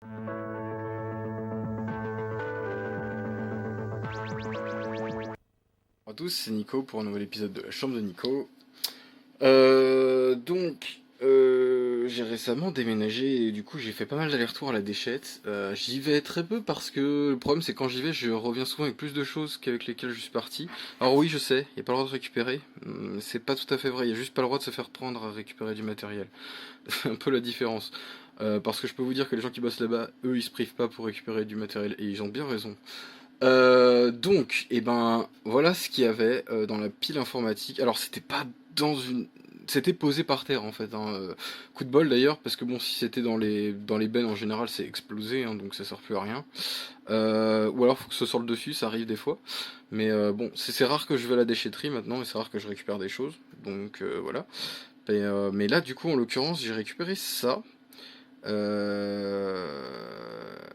Bonjour à tous, c'est Nico pour un nouvel épisode de la chambre de Nico. J'ai récemment déménagé et du coup j'ai fait pas mal d'allers-retours à la déchette. J'y vais très peu parce que le problème c'est quand j'y vais je reviens souvent avec plus de choses qu'avec lesquelles je suis parti. Alors oui je sais, il n'y a pas le droit de récupérer, c'est pas tout à fait vrai, il n'y a juste pas le droit de se faire prendre à récupérer du matériel. C'est un peu la différence. Parce que je peux vous dire que les gens qui bossent là-bas, eux ils se privent pas pour récupérer du matériel et ils ont bien raison. Et ben, voilà ce qu'il y avait dans la pile informatique. Alors, c'était pas dans une. C'était posé par terre en fait. Coup de bol d'ailleurs, parce que bon, si c'était dans les bennes en général, c'est explosé, hein, donc ça sert plus à rien. Ou alors, faut que ce soit le dessus, ça arrive des fois. Mais bon, c'est rare que je vais à la déchetterie maintenant, et c'est rare que je récupère des choses. Donc voilà. Mais là, du coup, en l'occurrence, j'ai récupéré ça.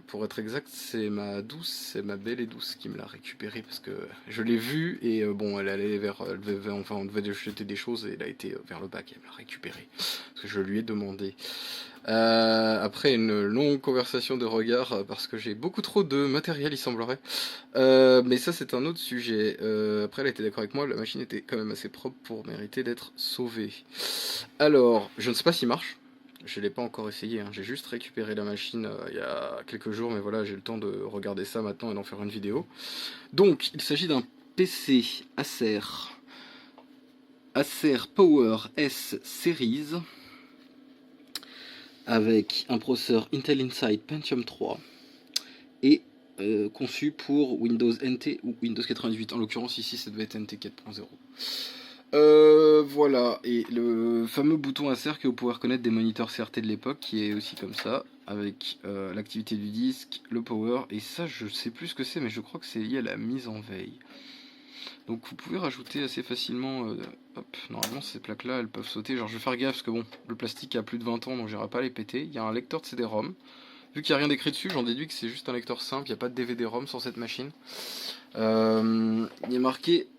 Pour être exact, c'est ma douce, c'est ma belle et douce qui me l'a récupéré parce que je l'ai vue et bon, elle allait enfin, on devait jeter des choses et elle a été vers le bac et elle me l'a récupéré parce que je lui ai demandé. Après une longue conversation de regards parce que j'ai beaucoup trop de matériel, il semblerait. Mais ça, c'est un autre sujet. Après, elle était d'accord avec moi, la machine était quand même assez propre pour mériter d'être sauvée. Alors, je ne sais pas s'il marche. Je l'ai pas encore essayé, hein. J'ai juste récupéré la machine il y a quelques jours, mais voilà, j'ai le temps de regarder ça maintenant et d'en faire une vidéo. Donc, il s'agit d'un PC Acer Power S Series avec un processeur Intel Inside Pentium 3 et conçu pour Windows NT ou Windows 98. En l'occurrence, ici, ça devait être NT 4.0. Voilà, et le fameux bouton Acer que vous pouvez reconnaître des moniteurs CRT de l'époque, qui est aussi comme ça, avec l'activité du disque, le power, et ça je sais plus ce que c'est, mais je crois que c'est lié à la mise en veille. Donc vous pouvez rajouter assez facilement, hop, normalement ces plaques là elles peuvent sauter, genre je vais faire gaffe parce que bon, le plastique a plus de 20 ans donc j'irai pas les péter, il y a un lecteur de CD-ROM, vu qu'il n'y a rien d'écrit dessus, j'en déduis que c'est juste un lecteur simple, il n'y a pas de DVD-ROM sur cette machine. Il est marqué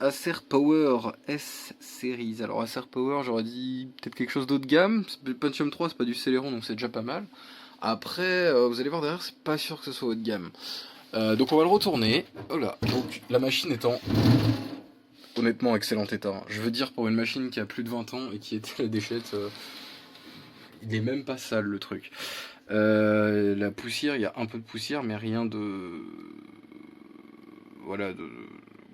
Acer Power S Series. Alors Acer Power, j'aurais dit peut-être quelque chose d'autre de gamme. Pentium 3, c'est pas du Celeron, donc c'est déjà pas mal. Après, vous allez voir derrière, c'est pas sûr que ce soit haut de gamme. Donc on va le retourner. Voilà. Donc la machine est en honnêtement excellent état. Je veux dire pour une machine qui a plus de 20 ans et qui était à la déchette, il est même pas sale le truc. La poussière, il y a un peu de poussière, mais rien de voilà de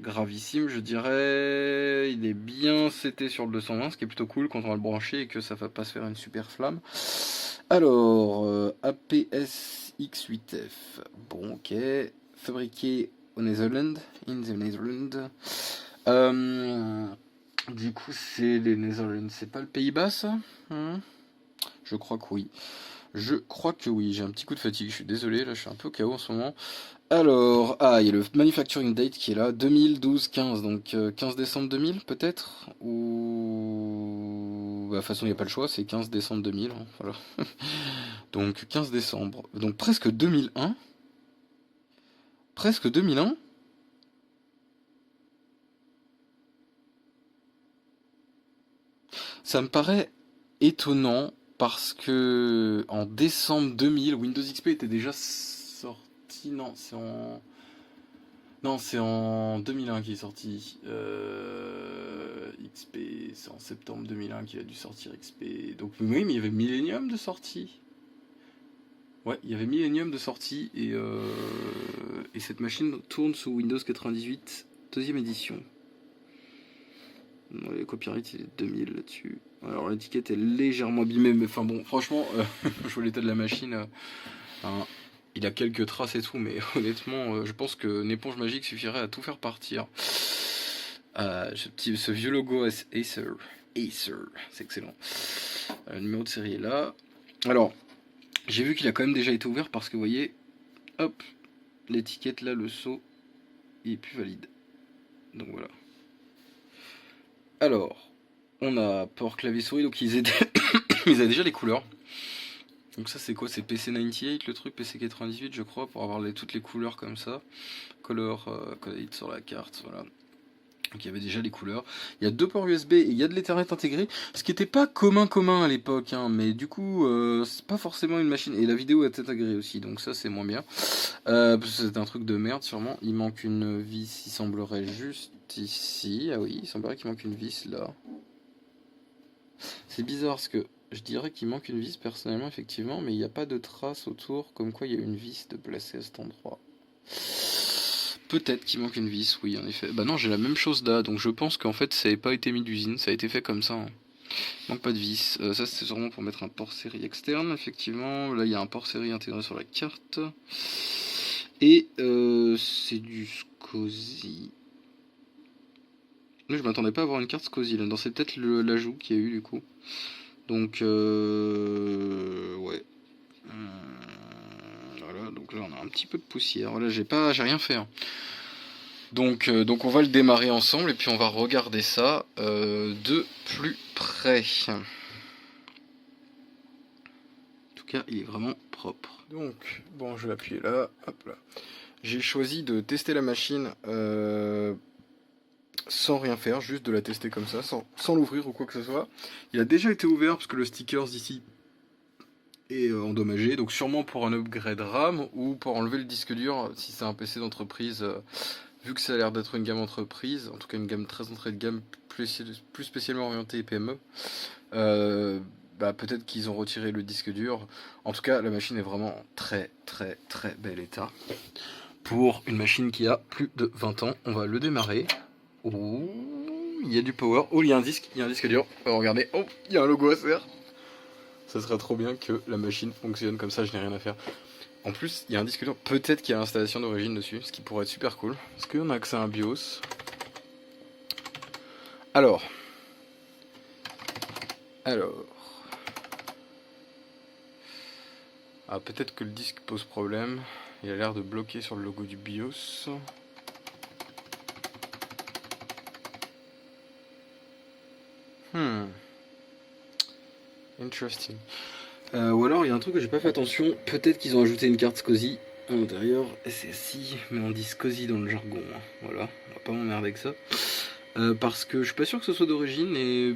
gravissime, je dirais. Il est bien seté sur le 220, ce qui est plutôt cool quand on va le brancher et que ça va pas se faire une super flamme. Alors, APS X8F. Bon, ok. Fabriqué au Netherlands. In the Netherlands. Du coup, c'est les Netherlands. C'est pas le Pays-Bas, ça Je crois que oui. Je crois que oui. J'ai un petit coup de fatigue. Je suis désolé. Là, je suis un peu KO en ce moment. Alors, il y a le manufacturing date qui est là, 2012-15, donc 15 décembre 2000 peut-être. Ou... Bah, de toute façon, il n'y a pas le choix, c'est 15 décembre 2000, hein, voilà. Donc 15 décembre, donc presque 2001. Presque 2001. Ça me paraît étonnant parce que en décembre 2000, Windows XP était déjà sorti. Non, c'est en... Non, c'est en 2001 qu'il est sorti. XP, c'est en septembre 2001 qu'il a dû sortir XP. Donc oui, mais il y avait Millennium de sortie. Ouais, il y avait Millennium de sortie et cette machine tourne sous Windows 98, deuxième édition. Ouais, le copyright il est 2000 là-dessus. Alors l'étiquette est légèrement abîmée, mais enfin bon, franchement, je vois l'état de la machine. Hein, il a quelques traces et tout, mais honnêtement, je pense que une éponge magique suffirait à tout faire partir. Ce vieux logo Acer, c'est excellent. Le numéro de série est là. Alors, j'ai vu qu'il a quand même déjà été ouvert parce que vous voyez, hop, l'étiquette là, le sceau, il est plus valide. Donc voilà. Alors, on a port clavier souris, donc ils avaient déjà les couleurs. Donc ça c'est quoi? C'est PC98 le truc, PC98 je crois, pour avoir toutes les couleurs comme ça. Color coded sur la carte, voilà. Donc il y avait déjà les couleurs. Il y a 2 ports USB et il y a de l'Ethernet intégré, ce qui n'était pas commun à l'époque, hein, mais du coup c'est pas forcément une machine. Et la vidéo est intégrée aussi, donc ça c'est moins bien. Parce que c'est un truc de merde sûrement. Il manque une vis, il semblerait juste ici. Ah oui, il semblerait qu'il manque une vis là. C'est bizarre parce que je dirais qu'il manque une vis personnellement effectivement, mais il n'y a pas de trace autour comme quoi il y a une vis de placée à cet endroit. Peut-être qu'il manque une vis, oui, en effet. Bah non, j'ai la même chose là, donc je pense qu'en fait, ça n'avait pas été mis d'usine, ça a été fait comme ça. Hein. Il manque pas de vis. Ça, c'est sûrement pour mettre un port série externe, effectivement. Là, il y a un port série intégré sur la carte. Et c'est du SCSI. Mais je m'attendais pas à avoir une carte SCSI là. C'est peut-être l'ajout qu'il y a eu du coup. Donc, ouais. Voilà, donc là, on a un petit peu de poussière. Là, j'ai rien fait. Hein. Donc on va le démarrer ensemble et puis on va regarder ça de plus près. En tout cas, il est vraiment propre. Donc, bon, je vais appuyer là. Hop là. J'ai choisi de tester la machine sans rien faire, juste de la tester comme ça, sans l'ouvrir ou quoi que ce soit. Il a déjà été ouvert parce que le sticker ici est endommagé, donc sûrement pour un upgrade RAM ou pour enlever le disque dur si c'est un PC d'entreprise. Vu que ça a l'air d'être une gamme entreprise, en tout cas une gamme très entrée de gamme, plus spécialement orientée PME, bah peut-être qu'ils ont retiré le disque dur. En tout cas, la machine est vraiment en très bel état. Pour une machine qui a plus de 20 ans, on va le démarrer. Oh, il y a du power. Oh, il y a un disque dur. Regardez, oh, il y a un logo Acer. Ça serait trop bien que la machine fonctionne comme ça, je n'ai rien à faire. En plus, il y a un disque dur, peut-être qu'il y a l'installation d'origine dessus, ce qui pourrait être super cool. Est-ce qu'on a accès à un BIOS? Alors. Ah, peut-être que le disque pose problème. Il a l'air de bloquer sur le logo du BIOS. Interesting. Ou alors il y a un truc que j'ai pas fait attention. Peut-être qu'ils ont ajouté une carte SCSI à l'intérieur. SSI, mais on dit SCSI dans le jargon. Hein. Voilà, on va pas m'emmerder avec ça. Parce que je suis pas sûr que ce soit d'origine et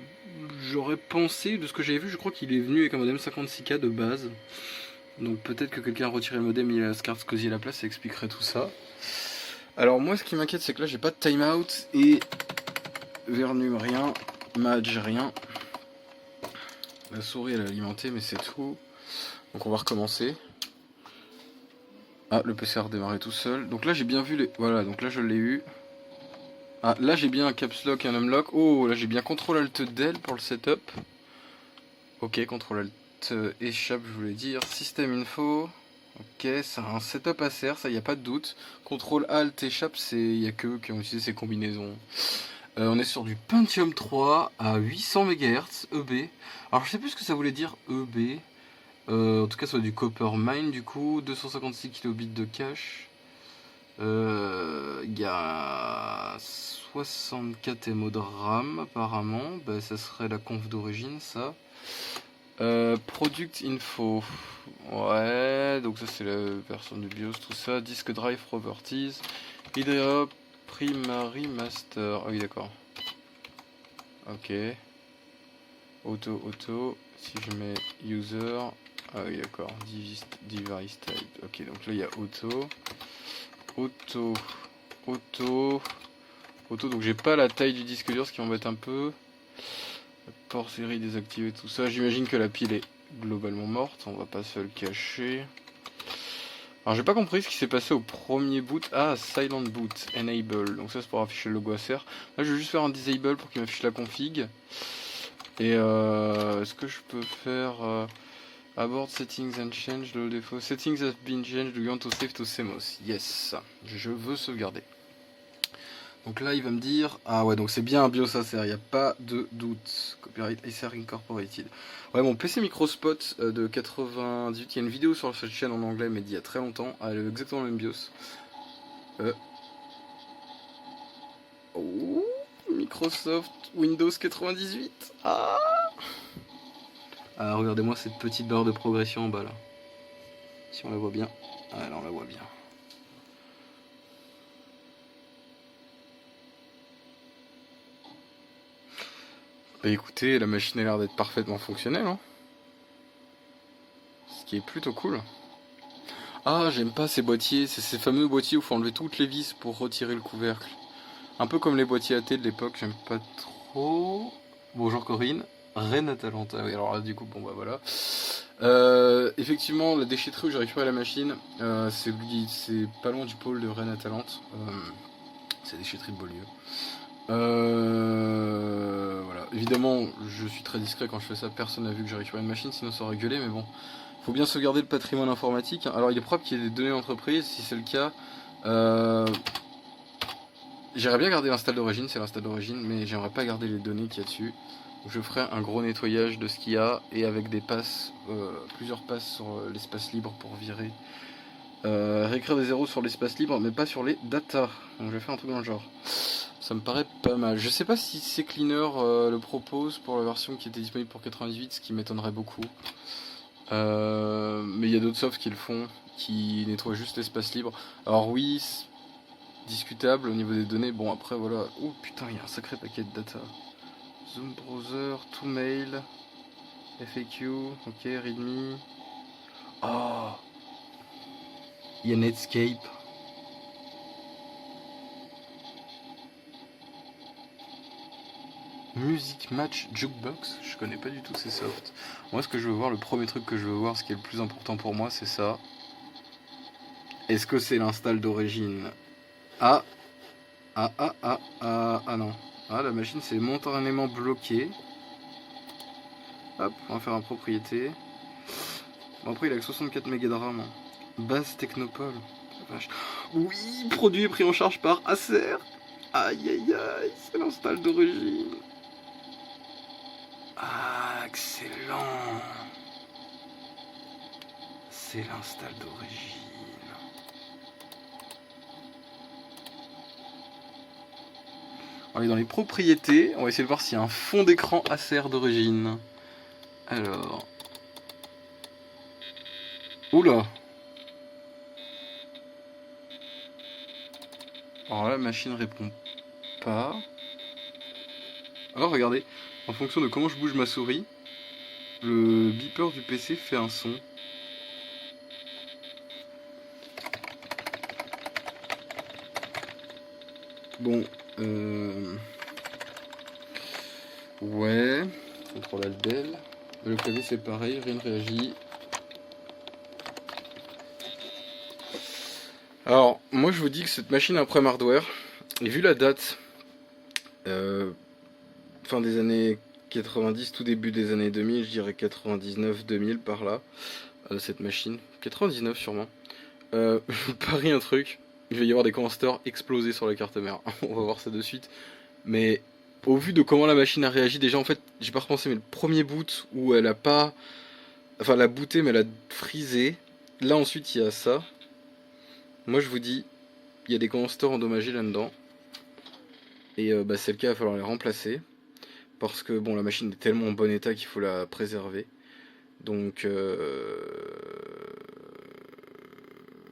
j'aurais pensé, de ce que j'avais vu, je crois qu'il est venu avec un modem 56K de base. Donc peut-être que quelqu'un a retiré le modem et il a la carte SCSI à la place, ça expliquerait tout ça. Alors moi ce qui m'inquiète c'est que là j'ai pas de timeout et Vernum rien, Madge rien. La souris elle est alimentée mais c'est tout. Donc on va recommencer. Ah le PC a redémarré tout seul. Donc là j'ai bien vu les... Voilà donc là je l'ai eu. Ah là j'ai bien un caps lock et un unlock. Oh là j'ai bien CTRL Alt Del pour le setup. Ok CTRL Alt échappe je voulais dire. Système info. Ok, c'est un setup Acer, ça y a pas de doute. CTRL Alt échappe, il y a que eux qui ont utilisé ces combinaisons. On est sur du Pentium 3 à 800 MHz EB. Alors je sais plus ce que ça voulait dire EB. En tout cas, ça va du Copper Mine du coup, 256 kilobits de cache. Il y a 64 MO de RAM apparemment. Bah, ça serait la conf d'origine ça. Product info. Ouais, donc ça c'est la version du BIOS, tout ça. Disk drive properties. Hydra primary master. Ah oui, d'accord. Ok. Auto. Si je mets user. Ah oui, d'accord. Device type. Ok, donc là il y a auto. Donc j'ai pas la taille du disque dur, ce qui m'embête un peu. Port série désactivé, tout ça. J'imagine que la pile est globalement morte. On va pas se le cacher. Alors j'ai pas compris ce qui s'est passé au premier boot. Ah, Silent Boot, Enable. Donc ça c'est pour afficher le logo Acer. Là je vais juste faire un Disable pour qu'il m'affiche la config. Et est-ce que je peux faire Abort Settings and Change le défaut. Settings have been changed. Do you want to save to CMOS? Yes. Je veux sauvegarder. Donc là il va me dire, ah ouais donc c'est bien un BIOS Acer, il n'y a pas de doute. Copyright Acer Incorporated. Ouais mon PC Microspot de 98, il y a une vidéo sur cette chaîne en anglais mais d'il y a très longtemps, elle a exactement le même BIOS. Oh, Microsoft Windows 98. Ah, regardez-moi cette petite barre de progression en bas là. Si on la voit bien. Ah là on la voit bien. Bah écoutez, la machine a l'air d'être parfaitement fonctionnelle, hein. Ce qui est plutôt cool. Ah, j'aime pas ces boîtiers, c'est ces fameux boîtiers où il faut enlever toutes les vis pour retirer le couvercle. Un peu comme les boîtiers AT de l'époque, j'aime pas trop. Bonjour Corinne. Reine Atalanta, oui, alors là du coup, bon bah voilà. Effectivement, la déchetterie où j'ai récupéré la machine, c'est pas loin du pôle de Reine Atalante. C'est la déchetterie de Beaulieu. Voilà. Évidemment, je suis très discret quand je fais ça, personne n'a vu que j'ai récupéré une machine, sinon ça aurait gueulé, mais bon. Faut bien sauvegarder le patrimoine informatique. Alors il est propre qu'il y ait des données d'entreprise, si c'est le cas. J'aimerais bien garder l'install d'origine, c'est l'install d'origine, mais j'aimerais pas garder les données qu'il y a dessus. Donc je ferai un gros nettoyage de ce qu'il y a, et avec des passes, plusieurs passes sur l'espace libre pour virer. Réécrire des zéros sur l'espace libre, mais pas sur les data. Donc je vais faire un truc dans le genre. Ça me paraît pas mal. Je sais pas si CCleaner le propose pour la version qui était disponible pour 98, ce qui m'étonnerait beaucoup. Mais il y a d'autres softs qui le font, qui nettoient juste l'espace libre. Alors oui, discutable au niveau des données. Bon après voilà. Oh putain, il y a un sacré paquet de data. Zoom browser, to mail, FAQ, ok, readme. Oh, il y a Netscape. Music Match Jukebox, je connais pas du tout ces softs. Moi ce que je veux voir, le premier truc que je veux voir, ce qui est le plus important pour moi, c'est ça. Est-ce que c'est l'install d'origine? Ah non. Ah, la machine s'est momentanément bloquée. Hop, on va faire un propriété. Bon, après il a que 64 mégas de RAM. Base Technopole. Oui, produit pris en charge par Acer. Aïe aïe aïe, c'est l'install d'origine. Ah, excellent. C'est l'install d'origine. On va aller dans les propriétés. On va essayer de voir s'il y a un fond d'écran Acer d'origine. Alors. Oula. Alors là, la machine répond pas. Alors regardez, en fonction de comment je bouge ma souris, le beeper du PC fait un son. Bon, ouais, CTRL Alt Del. Le clavier c'est pareil, rien ne réagit. Alors, moi je vous dis que cette machine a un problème hardware, et vu la date, fin des années 90, tout début des années 2000, je dirais 99-2000 par là, cette machine, 99 sûrement, je vous parie un truc, il va y avoir des condenstateurs explosés sur la carte mère, on va voir ça de suite, mais au vu de comment la machine a réagi, déjà en fait, j'ai pas repensé, mais le premier boot où elle a pas, enfin elle a booté mais elle a freezé, là ensuite il y a ça, moi je vous dis, il y a des condensateurs endommagés là-dedans, et bah, c'est le cas, il va falloir les remplacer, parce que bon la machine est tellement en bon état qu'il faut la préserver, donc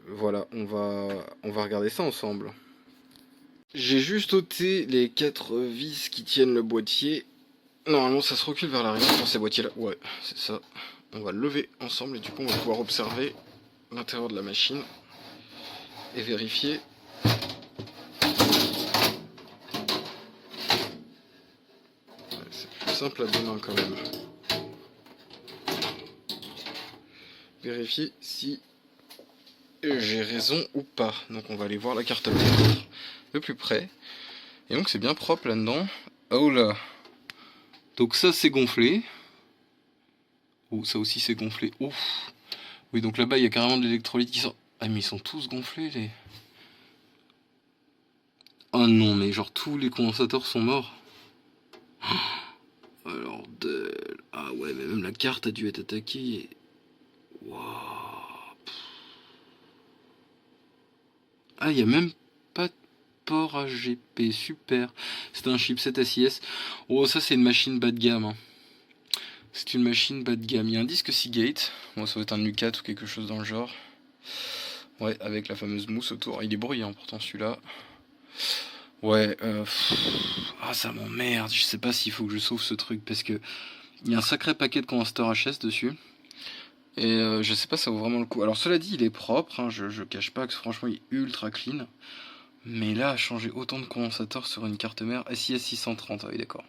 voilà, on va regarder ça ensemble. J'ai juste ôté les 4 vis qui tiennent le boîtier. Normalement ça se recule vers l'arrière sur ces boîtiers là. Ouais, c'est ça. On va le lever ensemble et du coup on va pouvoir observer l'intérieur de la machine et vérifier. C'est plus simple à deux mains quand même. Vérifier si j'ai raison ou pas. Donc on va aller voir la carte mère de plus près. Et donc c'est bien propre là-dedans. Oh là. Donc ça c'est gonflé. Oh, ça aussi c'est gonflé. Ouf. Oui, donc là-bas il y a carrément de l'électrolyte qui sort. Ah mais ils sont tous gonflés les... Oh non, mais genre tous les condensateurs sont morts. Alors ah ouais, mais même la carte a dû être attaquée. Waouh. Ah, il y a même pas de port AGP, super. C'est un chipset SIS. Oh, ça c'est une machine bas de gamme. Hein. C'est une machine bas de gamme. Il y a un disque Seagate. Bon, ça va être un U4 ou quelque chose dans le genre. Ouais, avec la fameuse mousse autour. Il est bruyant pourtant celui-là. Ouais, ah ça m'emmerde, je sais pas s'il faut que je sauve ce truc parce que il y a un sacré paquet de condensateurs HS dessus et je sais pas si ça vaut vraiment le coup. Alors cela dit, il est propre, hein, je cache pas que franchement il est ultra clean, mais là changer autant de condensateurs sur une carte mère SIS 630, ah oui d'accord.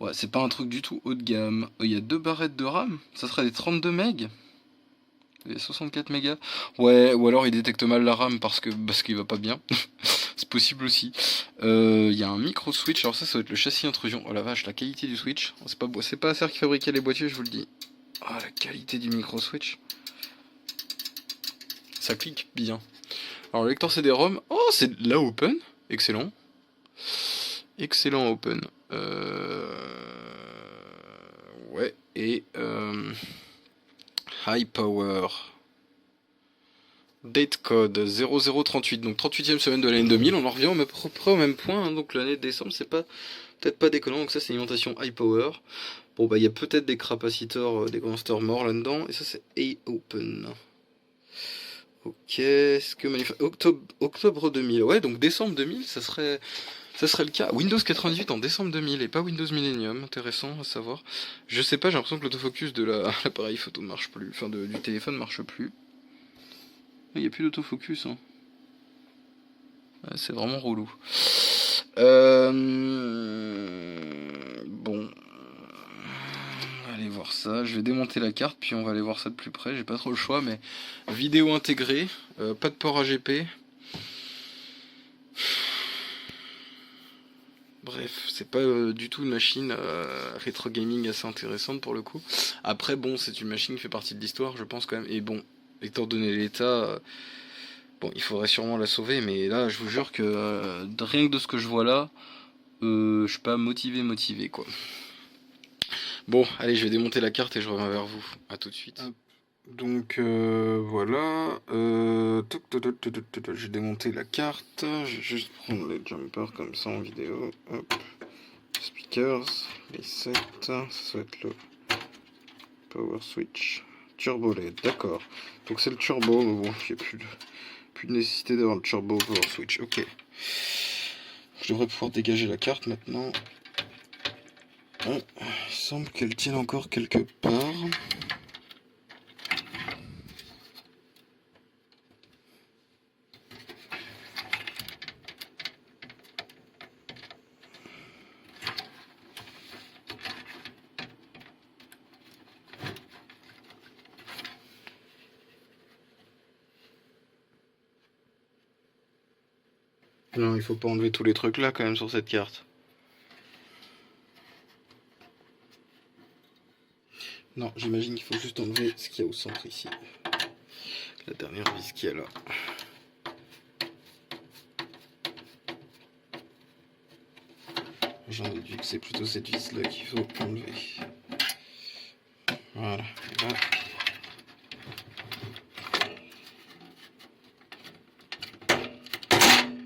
Ouais, c'est pas un truc du tout haut de gamme. Il y a deux barrettes de RAM, ça serait des 32 MB. Et 64 mégas. Ouais, ou alors il détecte mal la RAM parce qu'il va pas bien. C'est possible aussi. Il y a un micro switch. Alors ça doit être le châssis intrusion. Oh la vache, la qualité du switch. C'est pas Acer qui fabriquait les boîtiers, je vous le dis. Ah, la qualité du micro switch. Ça clique bien. Alors le lecteur CD-ROM. Oh, c'est de la Open. Excellent. Excellent Open. Ouais. Et High Power. Date code 0038, donc 38e semaine de l'année 2000, on en revient à peu près au même point, hein, donc l'année de décembre, c'est pas peut-être pas déconnant, donc ça c'est une alimentation high power. Bon bah il y a peut-être des capaciteurs, des condensateurs morts là-dedans, et ça c'est A-Open. Ok, est-ce que octobre 2000, ouais donc décembre 2000, ça serait le cas. Windows 98 en décembre 2000 et pas Windows Millennium, intéressant à savoir. Je sais pas, j'ai l'impression que l'autofocus de l'appareil photo marche plus, enfin du téléphone marche plus. Il n'y a plus d'autofocus, hein. Ouais, c'est vraiment relou. Bon. Allez voir ça. Je vais démonter la carte, puis on va aller voir ça de plus près. J'ai pas trop le choix, mais vidéo intégrée, pas de port AGP. Bref, c'est pas du tout une machine rétro gaming assez intéressante pour le coup. Après, bon, c'est une machine qui fait partie de l'histoire, je pense quand même. Et bon, étant donné l'état, bon, il faudrait sûrement la sauver, mais là, je vous jure que rien que de ce que je vois là, je suis pas motivé quoi. Bon, allez, je vais démonter la carte et je reviens vers vous. À tout de suite. Donc voilà. J'ai démonté la carte. Je vais juste prendre les jumpers comme ça en vidéo. Hop. Speakers, les 7. Ça va être le power switch. Turbo LED, d'accord. Donc c'est le turbo, mais bon, il n'y a plus de nécessité d'avoir le turbo power switch. Ok. Je devrais pouvoir dégager la carte maintenant. Oh, il semble qu'elle tienne encore quelque part. Non, il faut pas enlever tous les trucs là quand même sur cette carte. Non, j'imagine qu'il faut juste enlever ce qu'il y a au centre ici. La dernière vis qu'il y a là. J'en déduis que c'est plutôt cette vis là qu'il faut enlever. Voilà. Là.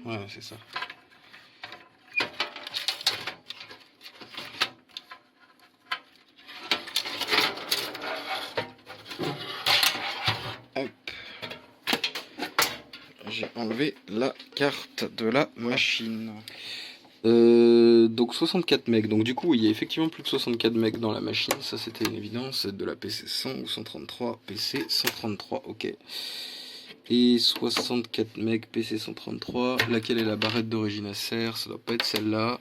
Voilà, c'est ça. Hop. J'ai enlevé la carte de la machine. Donc 64 MB. Donc du coup, il y a effectivement plus de 64 MB dans la machine. Ça, c'était une évidence. C'est de la PC 100 ou 133. PC 133, ok. Et 64 MB PC 133. Laquelle est la barrette d'origine Acer? Ça doit pas être celle-là.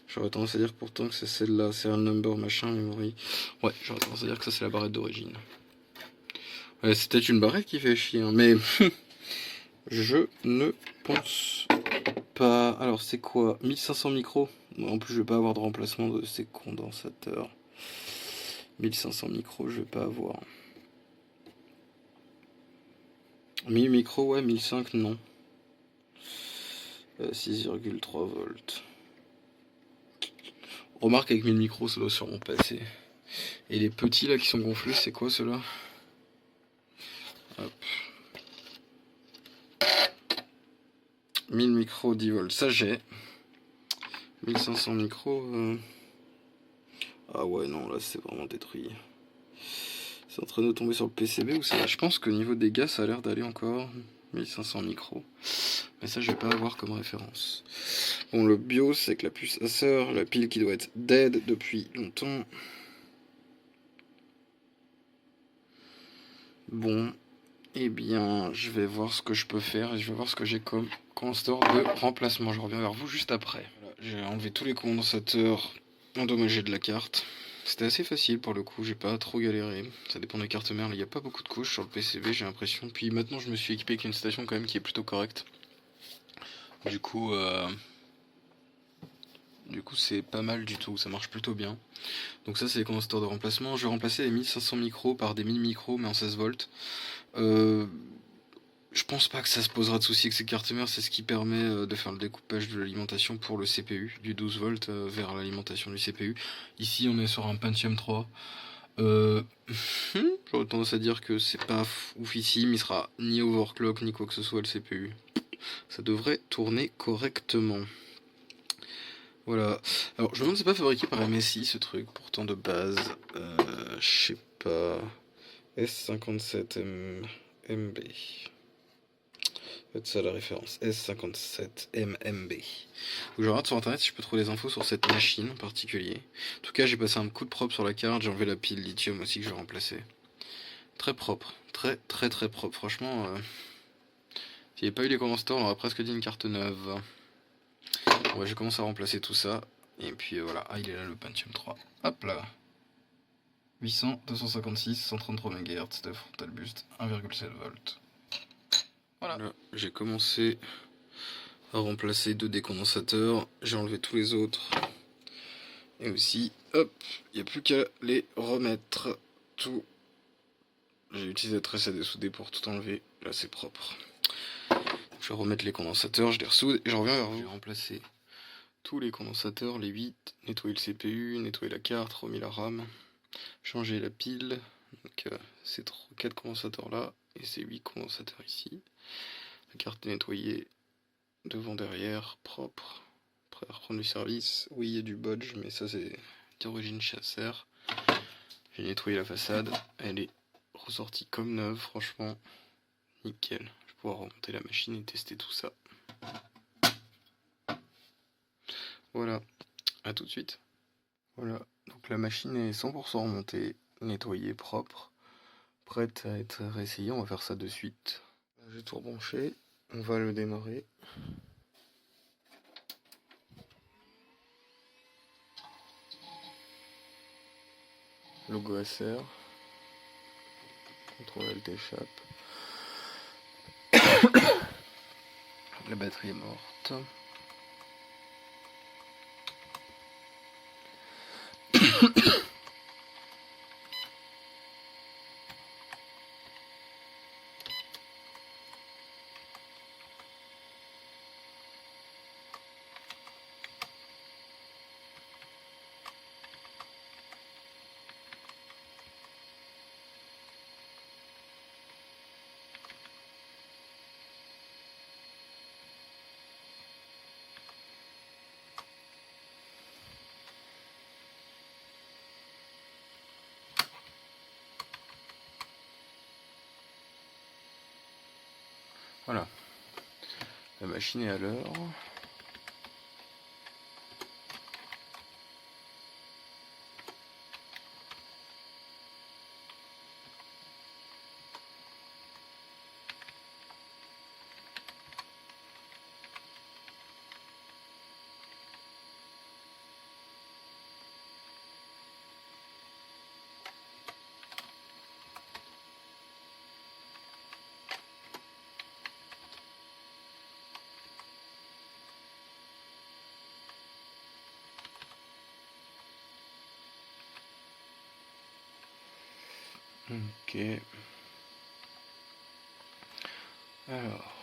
J'aurais tendance à dire pourtant que c'est celle-là. Serial number, machin, memory. Ouais, j'aurais tendance à dire que ça, c'est la barrette d'origine. Ouais, c'est peut-être une barrette qui fait chier, hein, mais je ne pense pas. Alors, c'est quoi? 1500 micros. En plus, je vais pas avoir de remplacement de ces condensateurs. 1500 micros, je vais pas avoir. 1000 micros, ouais, 1005, non. 6,3 volts. Remarque, avec 1000 micros, ça doit sûrement passer. Et les petits là qui sont gonflés, c'est quoi ceux-là? Hop. 1000 micros, 10 volts, ça j'ai. 1500 micros. Ah ouais, non, là c'est vraiment détruit. C'est en train de tomber sur le PCB ou ça? Je pense qu'au niveau des dégâts, ça a l'air d'aller encore. 1500 micros. Mais ça, je vais pas avoir comme référence. Bon, le BIOS, c'est avec la puce Acer, la pile qui doit être dead depuis longtemps. Bon, eh bien, je vais voir ce que je peux faire et je vais voir ce que j'ai comme condensateur de remplacement. Je reviens vers vous juste après. Voilà, j'ai enlevé tous les condensateurs endommagés de la carte. C'était assez facile pour le coup, j'ai pas trop galéré. Ça dépend des cartes mères, il n'y a pas beaucoup de couches sur le PCB, j'ai l'impression. Puis maintenant, je me suis équipé avec une station quand même qui est plutôt correcte. Du coup, c'est pas mal du tout, ça marche plutôt bien. Donc ça, c'est les condensateurs de remplacement. Je vais remplacer les 1500 micros par des 1000 micros, mais en 16 volts. Je pense pas que ça se posera de soucis avec ces cartes mères, c'est ce qui permet de faire le découpage de l'alimentation pour le CPU, du 12 volts vers l'alimentation du CPU. Ici, on est sur un Pentium 3. J'aurais tendance à dire que c'est pas oufissime, il sera ni overclock ni quoi que ce soit le CPU. Ça devrait tourner correctement. Voilà. Alors, je me demande si c'est pas fabriqué par MSI ce truc, pourtant de base. Je sais pas. S57MB. C'est ça la référence. S57MMB. Je regarde sur internet si je peux trouver des infos sur cette machine en particulier. En tout cas, j'ai passé un coup de propre sur la carte, j'ai enlevé la pile lithium aussi que je vais remplacer. Très propre. Très propre. Franchement, s'il n'y avait pas eu les condensateurs, on aurait presque dit une carte neuve. Bon, je commence à remplacer tout ça. Et puis voilà. Ah, il est là le Pentium 3. Hop là. 800, 256, 133 MHz de frontal boost, 1,7 volts. Voilà. Là, j'ai commencé à remplacer 2 des condensateurs. J'ai enlevé tous les autres. Et aussi, hop, il n'y a plus qu'à les remettre tout. J'ai utilisé la tresse à dessoudé pour tout enlever. Là, c'est propre. Je vais remettre les condensateurs, je les ressoude et je reviens vers vous. J'ai remplacé tous les condensateurs, les 8, nettoyer le CPU, nettoyer la carte, remis la RAM, changer la pile. Donc, ces 4 condensateurs là et ces 8 condensateurs ici. La carte est nettoyée devant, derrière, propre. Prêt à reprendre du service. Oui, il y a du bodge, mais ça c'est d'origine chez Acer. J'ai nettoyé la façade, elle est ressortie comme neuve, franchement, nickel. Je vais pouvoir remonter la machine et tester tout ça. Voilà, à tout de suite. Voilà, donc la machine est 100% remontée, nettoyée, propre, prête à être réessayée. On va faire ça de suite. J'ai tout rebranché, on va le démarrer. Logo Acer. CTRL échappe. La batterie est morte. Voilà, la machine est à l'heure. Ok. Alors,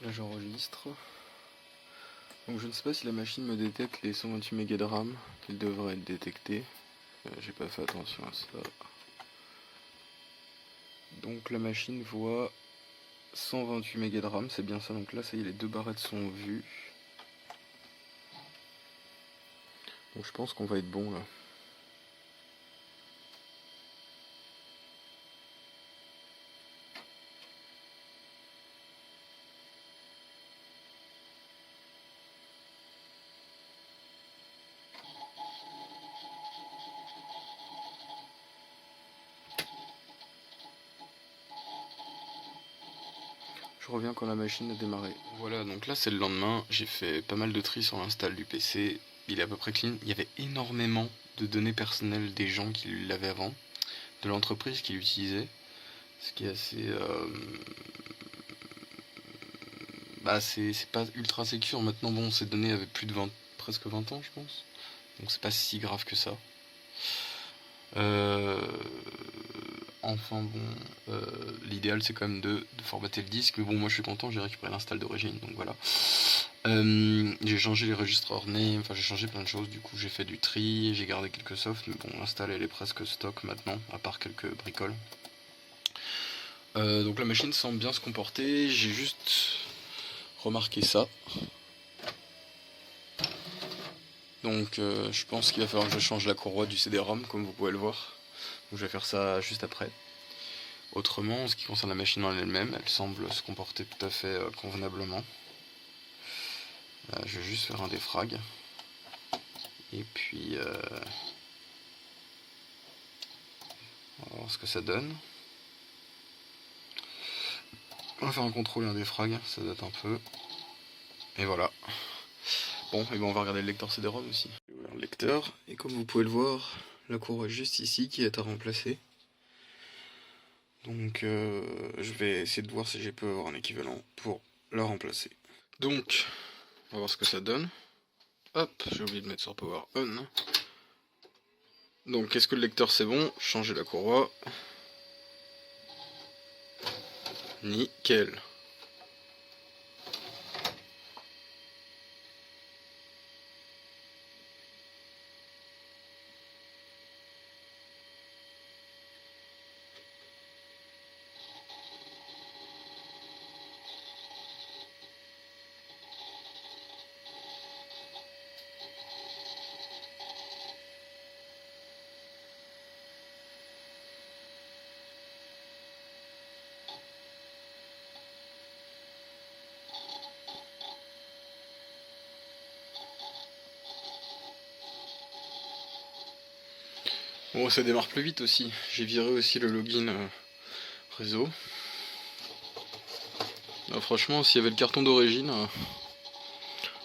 là j'enregistre. Donc je ne sais pas si la machine me détecte les 128 mégas de RAM qu'il devrait être détecté. J'ai pas fait attention à ça. Donc la machine voit 128 mégas de RAM, c'est bien ça. Donc là, ça y est, les 2 barrettes sont vues. Donc je pense qu'on va être bon là. Je reviens quand la machine a démarré. Voilà, donc là c'est le lendemain, j'ai fait pas mal de tri sur l'install du PC, il est à peu près clean. Il y avait énormément de données personnelles des gens qui l'avaient avant, de l'entreprise qui l'utilisait, ce qui est assez... Bah c'est pas ultra sécure maintenant, bon ces données avaient plus de 20, presque 20 ans je pense, donc c'est pas si grave que ça. Enfin bon, l'idéal c'est quand même de formater le disque, mais bon moi je suis content, j'ai récupéré l'install d'origine, donc voilà. J'ai changé les registres ornés, enfin j'ai changé plein de choses, du coup j'ai fait du tri, j'ai gardé quelques softs, mais bon l'install elle est presque stock maintenant, à part quelques bricoles. Donc la machine semble bien se comporter, j'ai juste remarqué ça. Donc je pense qu'il va falloir que je change la courroie du CD-ROM, comme vous pouvez le voir. Donc je vais faire ça juste après. Autrement, en ce qui concerne la machine en elle-même, elle semble se comporter tout à fait convenablement. Je vais juste faire un défrag. Et puis on va voir ce que ça donne. On va faire un contrôle et un défrag, ça date un peu. Et voilà. Bon, et ben on va regarder le lecteur CD-ROM aussi. Je vais ouvrir le lecteur, et comme vous pouvez le voir, la courroie est juste ici qui est à remplacer. Donc je vais essayer de voir si je peux avoir un équivalent pour la remplacer. Donc, on va voir ce que ça donne. Hop, j'ai oublié de mettre sur Power On. Donc, est-ce que le lecteur c'est bon? Changer la courroie. Nickel. Bon, ça démarre plus vite aussi. J'ai viré aussi le login réseau. Alors, franchement, s'il y avait le carton d'origine,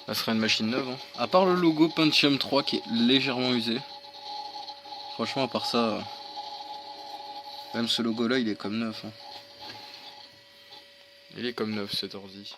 ça serait une machine neuve. Hein. À part le logo Pentium 3 qui est légèrement usé. Franchement, à part ça, même ce logo là, il est comme neuf. Hein. Il est comme neuf cet ordi.